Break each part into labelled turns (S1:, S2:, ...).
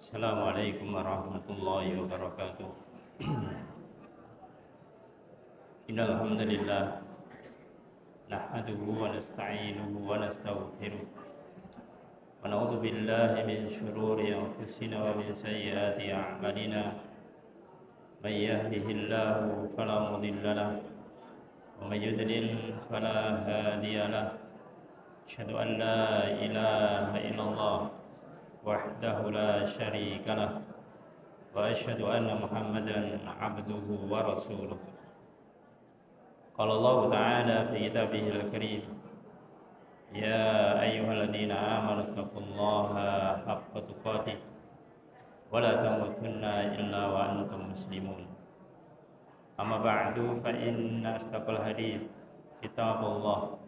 S1: Assalamualaikum warahmatullahi wabarakatuh. Innal hamdalillah nahmaduhu wa nasta'inuhu wa nastaghfiruh wa na'udzu billahi min shururi anfusina wa min sayyiati a'malina. May yahdihillahu fala mudilla lahu wa may yudlil fala hadiya lahu. Asyhadu an la ilaha illallah wahdahu la syarika lah wa asyhadu anna Muhammadan abduhu wa rasuluh. Qala Allah ta'ala fi kitabihil karim, ya ayyuhalladzina amanu taqullaha haqqa tuqatih wa la tamutunna illa wa antum muslimun. Amma ba'du, fa inna asdaqal hadits kitabullah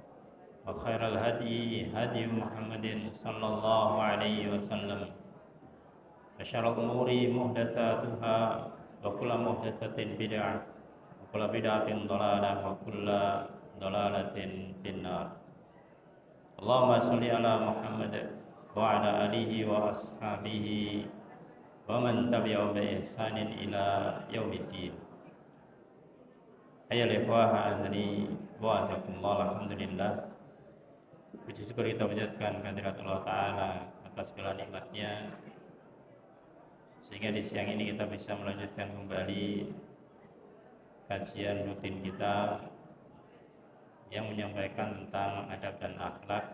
S1: wa khairal hadi hadi Muhammadin sallallahu alaihi wasallam wa syarrul umuri muhdatsatuha wa kullu muhdatsatin bid'ah wa kullu bid'atin dhalalah wa kullu dhalalatin finnar. Allahumma shalli ala Muhammad wa ala alihi wa ashabihi wa man tabi'ahum bi ihsanin ila yaumiddin. Ayyuhal ikhwah azani wa azakumullah. Alhamdulillah, puji syukur kita panjatkan kehadirat Allah Ta'ala atas segala nikmatnya, sehingga di siang ini kita bisa melanjutkan kembali kajian rutin kita yang menyampaikan tentang adab dan akhlak,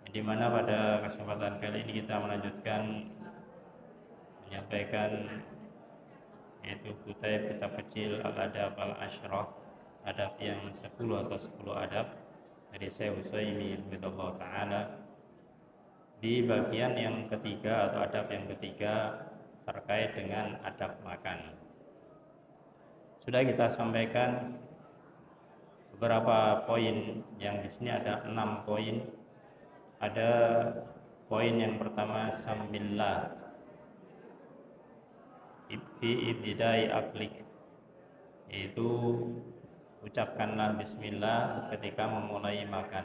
S1: di mana pada kesempatan kali ini kita melanjutkan menyampaikan yaitu kitab kecil Al-Adab Al-Ashrah, adab yang 10 atau 10 adab dari Syekh Utsaimin rahimahullah ta'ala, di bagian yang ketiga atau adab yang ketiga terkait dengan adab makan. Sudah kita sampaikan beberapa poin, yang di sini ada 6 poin. Ada poin yang pertama, sambillah fi ibtidai aklik, yaitu ucapkanlah bismillah ketika memulai makan,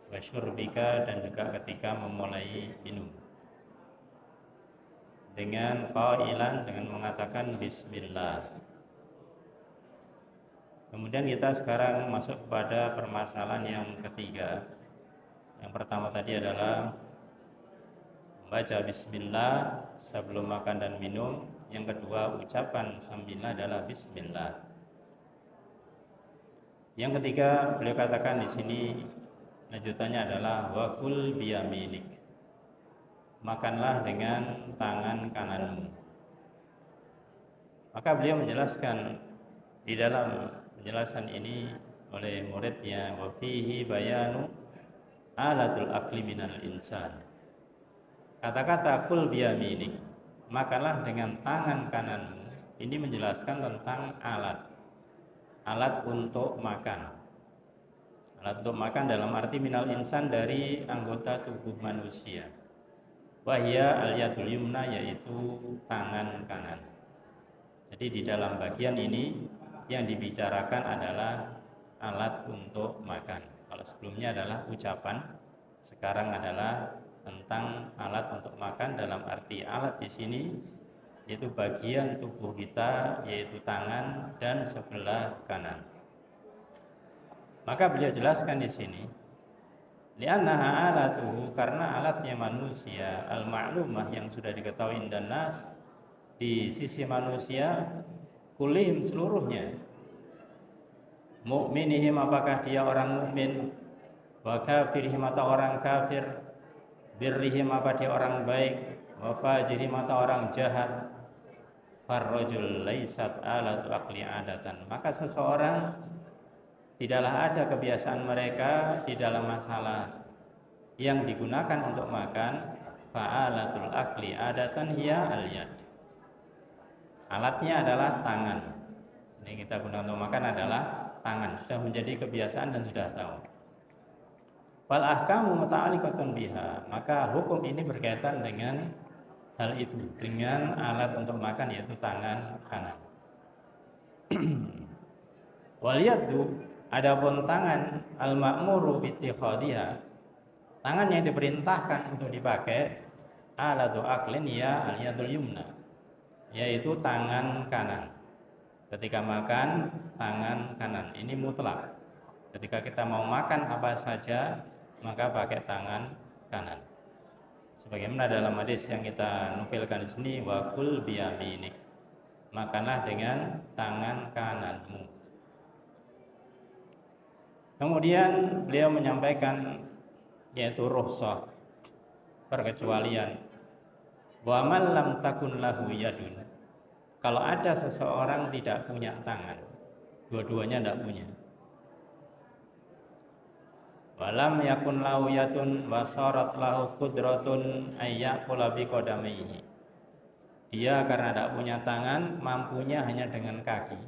S1: wa syurbika, dan juga ketika memulai minum, dengan qailan, dengan mengatakan bismillah. Kemudian kita sekarang masuk pada permasalahan yang ketiga. Yang pertama tadi adalah membaca bismillah sebelum makan dan minum. Yang kedua, ucapan sambillah adalah bismillah. Yang ketiga, beliau katakan di sini lanjutannya adalah wakul biyaminik, makanlah dengan tangan kananmu. Maka beliau menjelaskan di dalam penjelasan ini oleh muridnya, wa fihi bayanu alatul akli minal insan. Kata-kata kul biyaminik, makanlah dengan tangan kananmu, ini menjelaskan tentang alat untuk makan. Alat untuk makan dalam arti minal insan, dari anggota tubuh manusia. Wahya al-yadul yumna, yaitu tangan kanan. Jadi di dalam bagian ini yang dibicarakan adalah alat untuk makan. Kalau sebelumnya adalah ucapan, sekarang adalah tentang alat untuk makan. Dalam arti alat di sini yaitu bagian tubuh kita, yaitu tangan dan sebelah kanan. Maka beliau jelaskan di sini, li'annaha alatuhu, karena alatnya manusia, al-ma'lumah, yang sudah diketahui dan nas, di sisi manusia, kulihim, seluruhnya, mu'minihim, apakah dia orang mukmin, wa kafirihim, atau orang kafir, birrihim, apa dia orang baik, wa fajirihim, atau orang jahat, farrajul laisat alatu aqli adatan, maka seseorang tidaklah ada kebiasaan mereka di dalam masalah yang digunakan untuk makan, fa'alatul aqli adatan hiya al-yad, alatnya adalah tangan. Ini kita gunakan untuk makan adalah tangan, sudah menjadi kebiasaan dan sudah tahu. Wal ahkamu muta'alliqatun biha, maka hukum ini berkaitan dengan hal itu, dengan alat untuk makan, yaitu tangan kanan. Wal yaddu, adapun tangan, al ma'muru bi ittikhadiha, tangan yang diperintahkan untuk dipakai, alatu aklin ya al-yadul yumna, yaitu tangan kanan. Ketika makan, tangan kanan. Ini mutlak. Ketika kita mau makan apa saja, maka pakai tangan kanan. Sebagaimana dalam hadis yang kita nukilkan di sini, wa kul biyaminik, makanlah dengan tangan kananmu. Kemudian beliau menyampaikan yaitu rukhsah, perkecualian. Wa man lam takun lahu yadun, kalau ada seseorang tidak punya tangan, dua-duanya tidak punya. Walam yakun lahu yadun wa sarat lahu qudratun ayyakula biqadamaihi, dia karena tidak punya tangan, mampunya hanya dengan kaki,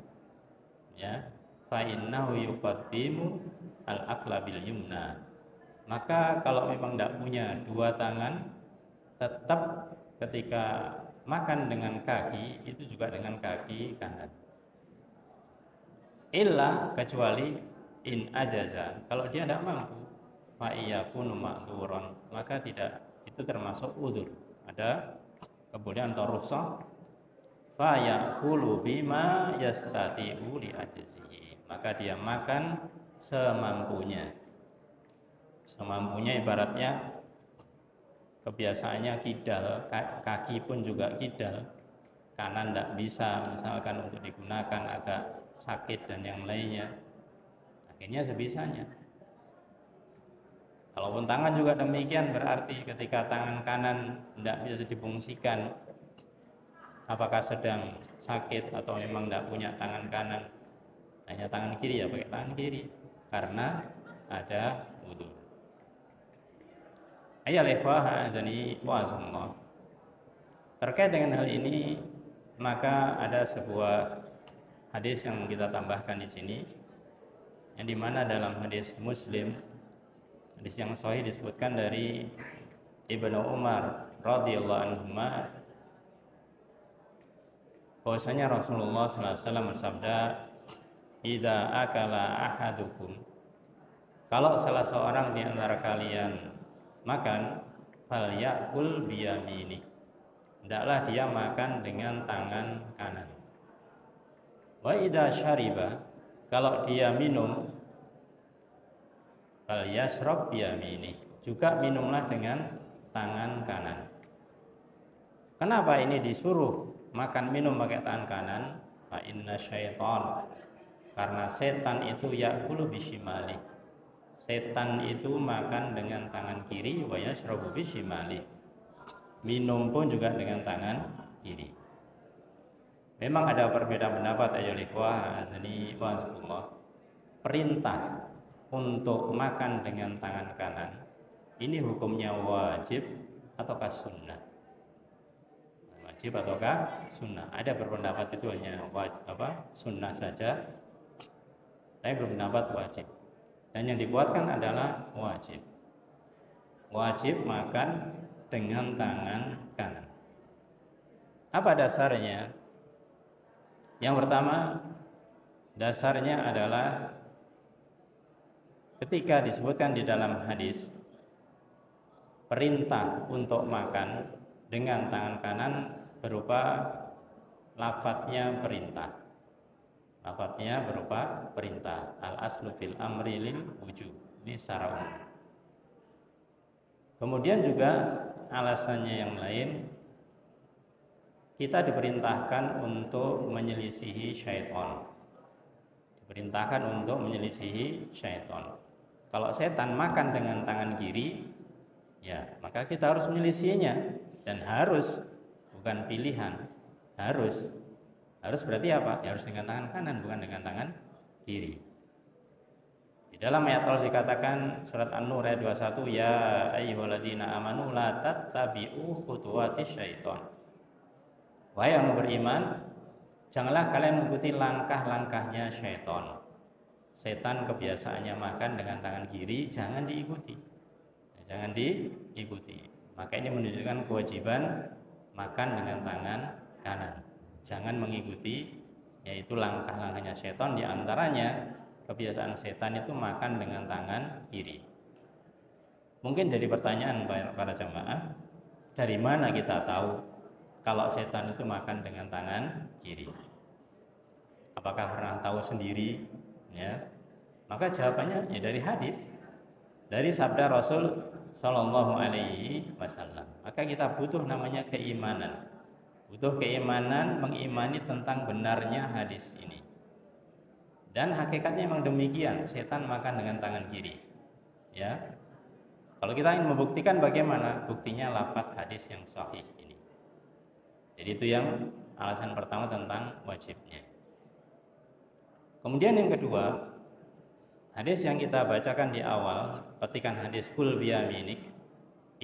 S1: ya, fa innahu yuqaddimu al-aqla bil yumna, maka kalau memang tidak punya dua tangan, tetap ketika makan dengan kaki itu juga dengan kaki kanan. Illa, kecuali in ajaza, kalau dia tidak mampu, fa iyakunu ma'dzuran, maka tidak, itu termasuk udzur, ada kemudian tarussah, fa yaqulu bima yastati'u li ajzihi, maka dia makan semampunya. Semampunya ibaratnya kebiasaannya kidal, kaki pun juga kidal, kanan tidak bisa misalkan untuk digunakan, agak sakit dan yang lainnya, akhirnya sebisanya. Kalaupun tangan juga demikian, berarti ketika tangan kanan tidak bisa difungsikan, apakah sedang sakit atau memang tidak punya tangan kanan, hanya tangan kiri, ya pakai tangan kiri karena ada wudu. Ayyuhal ikhwah azani wa azumullah. Terkait dengan hal ini, maka ada sebuah hadis yang kita tambahkan di sini, yang dimana dalam hadis Muslim, hadis yang sahih, disebutkan dari Ibnu Umar radhiyallahu anhuma, bahwasanya Rasulullah SAW bersabda, idza akala ahadukum, kalau salah seorang di antara kalian makan, falyakul biyamini, hendaklah dia makan dengan tangan kanan. Wa idza syariba, kalau dia minum, falyashrab biyamini, juga minumlah dengan tangan kanan. Kenapa ini disuruh makan minum pakai tangan kanan? Fa inna syaitan, karena setan itu yakulu bisimali, setan itu makan dengan tangan kiri, wa yashrabu bisimali, minum pun juga dengan tangan kiri. Memang ada perbedaan pendapat ayyuhal ikhwah azani wa azkumullah. Perintah untuk makan dengan tangan kanan ini hukumnya wajib ataukah sunnah? Wajib ataukah sunnah? Ada berpendapat itu hanya wajib, sunnah saja, tapi berpendapat wajib. Dan yang dikuatkan adalah wajib. Wajib makan dengan tangan kanan. Apa dasarnya? Yang pertama, dasarnya adalah ketika disebutkan di dalam hadis perintah untuk makan dengan tangan kanan berupa lafadznya perintah. Lafadznya berupa perintah. Al-aslu fil amri lil wujub. Ini secara umum. Kemudian juga alasannya yang lain, kita diperintahkan untuk menyelisihi syaitan. Diperintahkan untuk menyelisihi syaitan. Kalau setan makan dengan tangan kiri, ya maka kita harus menyelisihinya, dan harus, bukan pilihan, harus berarti apa? Ya harus dengan tangan kanan, bukan dengan tangan kiri. Di dalam ayat Allah dikatakan, surat An-Nur ayat 21, ya ayyuhalladzina amanu la tattabi'u khutuwatis syaitan. Wahai yang beriman, janganlah kalian mengikuti langkah-langkahnya syaitan. Setan kebiasaannya makan dengan tangan kiri, jangan diikuti. Jangan diikuti. Maka ini menunjukkan kewajiban makan dengan tangan kanan. Jangan mengikuti yaitu langkah-langkahnya setan. Di antaranya kebiasaan setan itu makan dengan tangan kiri. Mungkin jadi pertanyaan para jamaah, Dari mana kita tahu kalau setan itu makan dengan tangan kiri? Apakah pernah tahu sendiri? Ya, maka jawabannya ya dari hadis, dari sabda Rasul Shallallahu Alaihi Wasallam. Maka kita butuh namanya keimanan, butuh keimanan mengimani tentang benarnya hadis ini. Dan hakikatnya memang demikian, setan makan dengan tangan kiri. Ya, kalau kita ingin membuktikan bagaimana, buktinya lafaz hadis yang sahih ini. Jadi itu yang alasan pertama tentang wajibnya. Kemudian yang kedua, hadis yang kita bacakan di awal, petikan hadis kul biyaminik,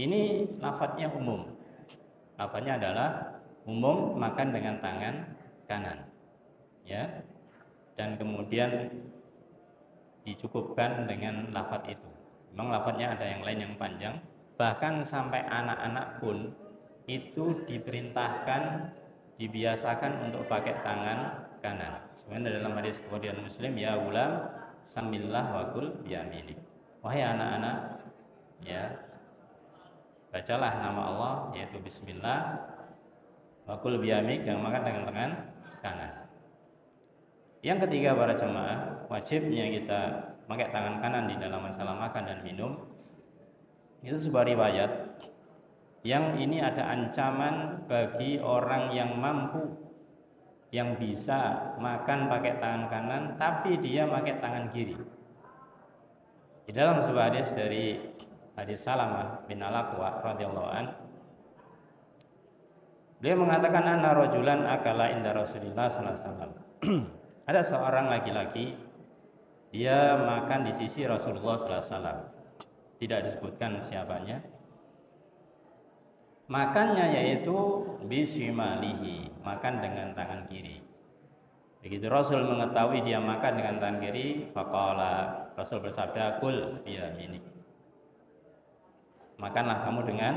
S1: ini lafadznya umum. Lafadznya adalah umum, makan dengan tangan kanan. Ya. Dan kemudian dicukupkan dengan lafadz itu. Memang lafadznya ada yang lain yang panjang, bahkan sampai anak-anak pun itu diperintahkan, dibiasakan untuk pakai tangan kanan. Sebenarnya dalam hadis riwayat Muslim, ya ulam samillah wa kul biyaminik. Wahai anak-anak, ya, bacalah nama Allah, yaitu bismillah, wa kul biyaminik, dan makan dengan tangan kanan. Yang ketiga para jemaah, wajibnya kita pakai tangan kanan di dalam masalah makan dan minum. Itu sebuah riwayat yang ini ada ancaman bagi orang yang mampu, yang bisa makan pakai tangan kanan tapi dia pakai tangan kiri. Di dalam sebuah hadis dari hadis Salamah bin Al-Aqwa radhiyallahu an, beliau mengatakan anna rajulan akala inda Rasulillah sallallahu alaihi wasallam. Ada seorang laki-laki, dia makan di sisi Rasulullah sallallahu alaihi wasallam. Tidak disebutkan siapanya. Makannya yaitu bisimalihi, makan dengan tangan kiri. Begitu Rasul mengetahui dia makan dengan tangan kiri, faqala, Rasul bersabda, kul biyaminik, makanlah kamu dengan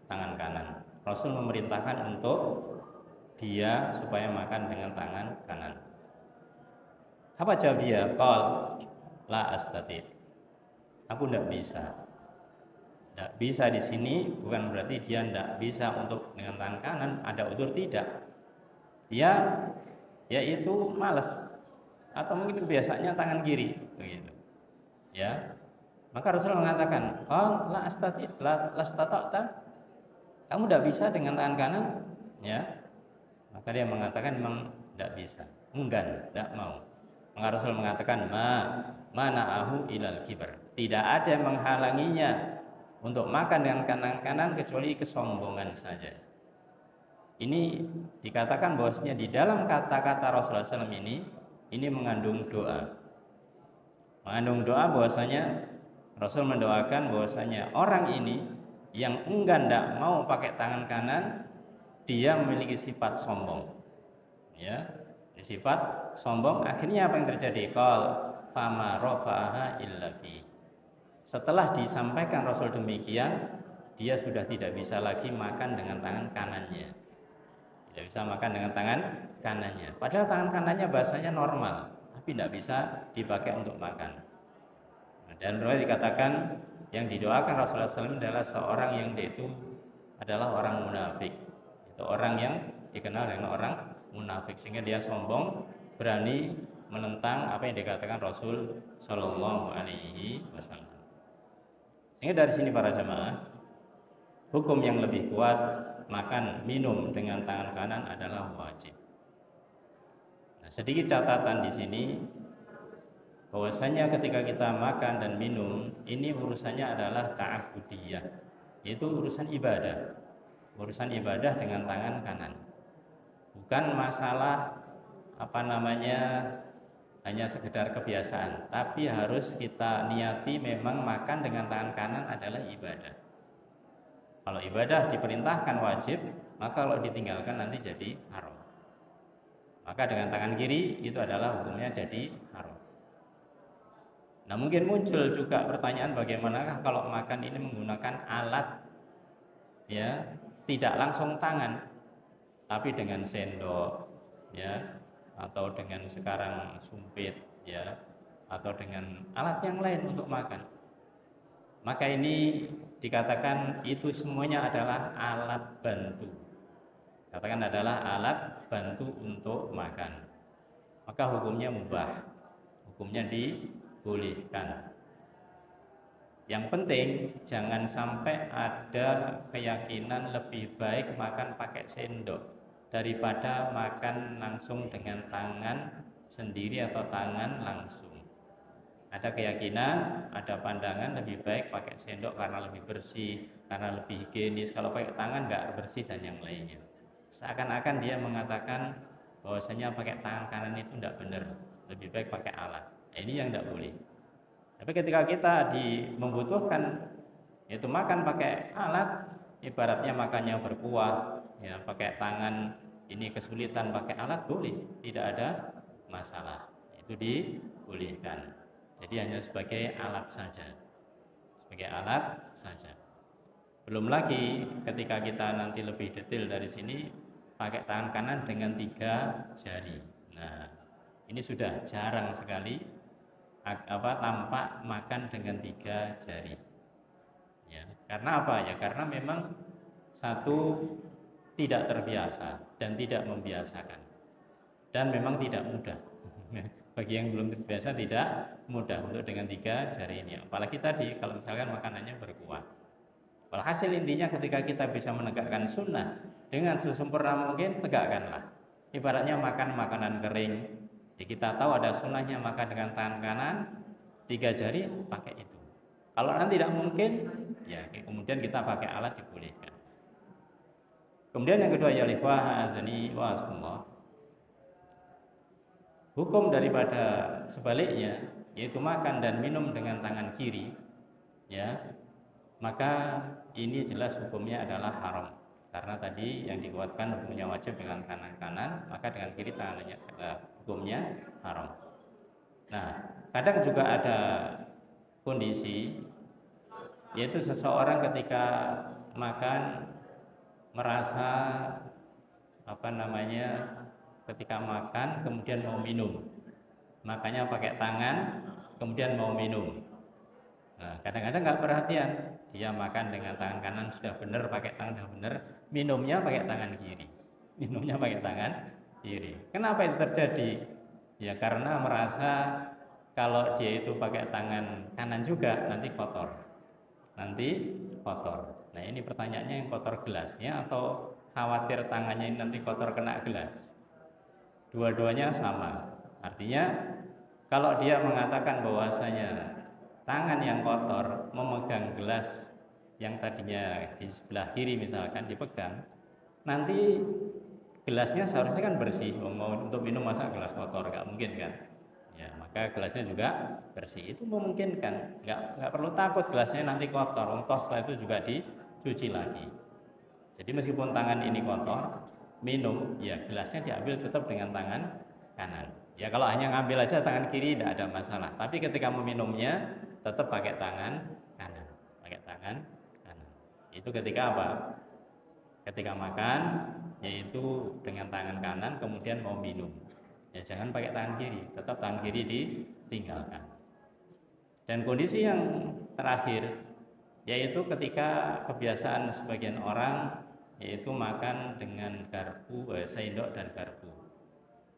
S1: tangan kanan. Rasul memerintahkan untuk dia supaya makan dengan tangan kanan. Apa jawab dia? Qal la astati, aku tidak bisa. Tidak bisa di sini bukan berarti dia tidak bisa untuk dengan tangan kanan, ada udzur, tidak. Dia yaitu malas atau mungkin biasanya tangan kiri begitu. Ya. Maka Rasul mengatakan, "Oh, la astati, la astata'ta." Kamu tidak bisa dengan tangan kanan? Ya. Maka dia mengatakan memang tidak bisa. Enggan, tidak mau. Maka Rasul mengatakan, mana'ahu ilal kibar. Tidak ada yang menghalanginya untuk makan dengan tangan kanan kecuali kesombongan saja. Ini dikatakan bahwasanya di dalam kata-kata Rasulullah SAW ini mengandung doa. Mengandung doa bahwasanya Rasul mendoakan bahwasanya orang ini yang enggan tidak mau pakai tangan kanan, dia memiliki sifat sombong. Ya, sifat sombong. Akhirnya apa yang terjadi? Qal fama rafa'aha illa fi. Setelah disampaikan Rasul demikian, dia sudah tidak bisa lagi makan dengan tangan kanannya. Tidak bisa makan dengan tangan kanannya. Padahal tangan kanannya bahasanya normal, tapi tidak bisa dipakai untuk makan. Dan dikatakan yang didoakan Rasulullah SAW adalah seorang yang dia itu adalah orang munafik. Itu orang yang dikenal dengan orang munafik, sehingga dia sombong, berani menentang apa yang dikatakan Rasul Shallallahu Alaihi Wasallam. Sehingga dari sini para jemaah, hukum yang lebih kuat, makan minum dengan tangan kanan adalah wajib. Nah, sedikit catatan di sini bahwasanya ketika kita makan dan minum ini urusannya adalah ta'abbudiyah, yaitu urusan ibadah. Urusan ibadah dengan tangan kanan. Bukan masalah hanya sekedar kebiasaan, tapi harus kita niati memang makan dengan tangan kanan adalah ibadah. Kalau ibadah diperintahkan wajib, maka kalau ditinggalkan nanti jadi haram. Maka dengan tangan kiri itu adalah hukumnya jadi haram. Nah, mungkin muncul juga pertanyaan, bagaimanakah kalau makan ini menggunakan alat, ya, tidak langsung tangan, tapi dengan sendok, ya, atau dengan sekarang sumpit, ya, atau dengan alat yang lain untuk makan. maka ini dikatakan itu semuanya adalah alat bantu. Katakan adalah alat bantu untuk makan. Maka hukumnya mubah, hukumnya dibolehkan. Yang penting jangan sampai ada keyakinan lebih baik makan pakai sendok daripada makan langsung dengan tangan sendiri atau tangan langsung. Ada keyakinan, ada pandangan lebih baik pakai sendok karena lebih bersih, karena lebih higienis. Kalau pakai tangan nggak bersih dan yang lainnya. Seakan-akan dia mengatakan bahwasanya pakai tangan kanan itu tidak benar, lebih baik pakai alat. Nah, ini yang tidak boleh. Tapi ketika kita membutuhkan yaitu makan pakai alat, ibaratnya makannya berkuah, ya pakai tangan ini kesulitan pakai alat boleh, tidak ada masalah. Itu dibolehkan. Jadi hanya sebagai alat saja. Sebagai alat saja. Belum lagi ketika kita nanti lebih detail dari sini pakai tangan kanan dengan 3 jari. Nah, ini sudah jarang sekali tampak makan dengan 3 jari. Ya, karena apa ya? Karena memang satu tidak terbiasa dan tidak membiasakan. Dan memang tidak mudah. Bagi yang belum terbiasa tidak mudah untuk dengan 3 jari ini. Apalagi tadi kalau misalkan makanannya berkuah. Walhasil intinya ketika kita bisa menegakkan sunnah dengan sesempurna mungkin, tegakkanlah. Ibaratnya makan makanan kering, ya kita tahu ada sunnahnya makan dengan tangan kanan 3 jari, pakai itu. Kalau nanti tidak mungkin, ya kemudian kita pakai alat dibolehkan. Kemudian yang kedua ya ikhwah azani wa azakumullah. Hukum daripada sebaliknya, yaitu makan dan minum dengan tangan kiri, ya, maka ini jelas hukumnya adalah haram. Karena tadi yang dikuatkan hukumnya wajib dengan kanan kanan, maka dengan kiri tangannya hukumnya haram. Nah, kadang juga ada kondisi, yaitu seseorang ketika makan merasa ketika makan kemudian mau minum, makanya pakai tangan kemudian mau minum. Nah, kadang-kadang nggak perhatian, dia makan dengan tangan kanan sudah benar, pakai tangan sudah benar, minumnya pakai tangan kiri. Minumnya pakai tangan kiri. Kenapa itu terjadi? Ya karena merasa kalau dia itu pakai tangan kanan juga nanti kotor. Nanti kotor. Nah, ini pertanyaannya yang kotor gelasnya atau khawatir tangannya ini nanti kotor kena gelas? Dua-duanya sama. Artinya kalau dia mengatakan bahwasanya tangan yang kotor memegang gelas yang tadinya di sebelah kiri misalkan dipegang, nanti gelasnya seharusnya kan bersih. Mau untuk minum masa gelas kotor, nggak mungkin kan? Ya, maka gelasnya juga bersih. Itu memungkinkan. Nggak perlu takut gelasnya nanti kotor. Toh setelah itu juga dicuci lagi. Jadi meskipun tangan ini kotor, minum, ya gelasnya diambil tetap dengan tangan kanan. Ya kalau hanya ngambil aja tangan kiri tidak ada masalah. Tapi ketika meminumnya tetap pakai tangan kanan. Pakai tangan kanan. Itu ketika apa? Ketika makan, yaitu dengan tangan kanan kemudian mau minum. Ya jangan pakai tangan kiri, tetap tangan kiri ditinggalkan. Dan kondisi yang terakhir, yaitu ketika kebiasaan sebagian orang yaitu makan dengan sendok dan garpu.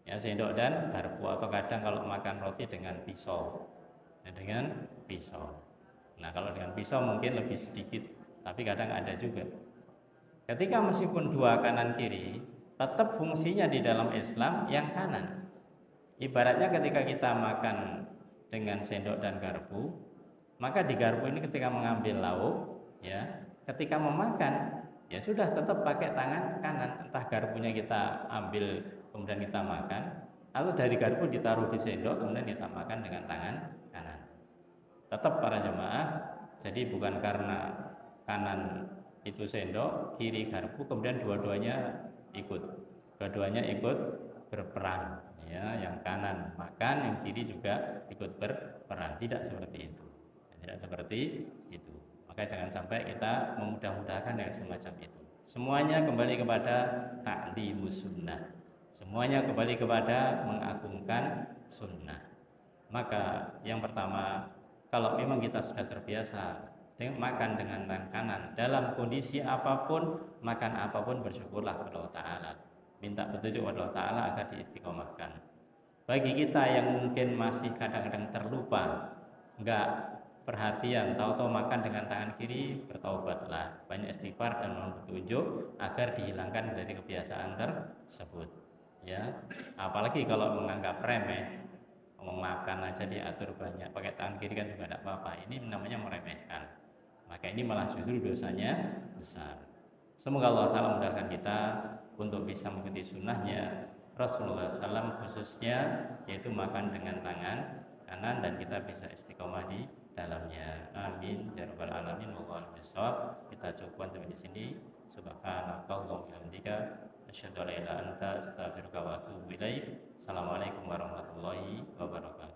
S1: Ya, sendok dan garpu, atau kadang kalau makan roti dengan pisau. Ya, dengan pisau. Nah, kalau dengan pisau mungkin lebih sedikit, tapi kadang ada juga. Ketika meskipun dua kanan kiri, tetap fungsinya di dalam Islam yang kanan. Ibaratnya ketika kita makan dengan sendok dan garpu, maka di garpu ini ketika mengambil lauk, ya, ketika memakan, ya sudah tetap pakai tangan kanan. Entah garpunya kita ambil kemudian kita makan, atau dari garpu ditaruh di sendok kemudian kita makan dengan tangan kanan. Tetap para jemaah, jadi bukan karena kanan itu sendok, kiri garpu, kemudian dua-duanya ikut berperan. Ya, yang kanan makan, yang kiri juga ikut berperan. Tidak seperti itu. Tidak seperti itu. Maka jangan sampai kita memudah-mudahkan yang semacam itu. Semuanya kembali kepada ta'dhimus sunnah. Semuanya kembali kepada mengagungkan sunnah. Maka yang pertama, kalau memang kita sudah terbiasa makan dengan tangan kanan dalam kondisi apapun, makan apapun, bersyukurlah kepada Allah Ta'ala, minta petunjuk kepada Allah Ta'ala agar diistiqomahkan. Bagi kita yang mungkin masih kadang-kadang terlupa, enggak perhatian, tahu-tahu makan dengan tangan kiri, bertaubatlah, banyak istighfar dan mohon petunjuk agar dihilangkan dari kebiasaan tersebut. Ya, apalagi kalau menganggap remeh, ngomong makan aja diatur banyak, pakai tangan kiri kan juga tidak apa-apa. Ini namanya meremehkan. Maka ini malah justru dosanya besar. Semoga Allah Ta'ala mudahkan kita untuk bisa mengikuti sunnahnya Rasulullah SAW, khususnya yaitu makan dengan tangan kanan, dan kita bisa istiqomah di dalamnya. Amin ya rabbal alamin. Wallahu a'lam. Kita cukupkan sampai di sini. Subhanakallahumma wa bihamdika asyhadu an la ilaha illa anta astaghfiruka wa atubu ilaik. Assalamualaikum warahmatullahi wabarakatuh.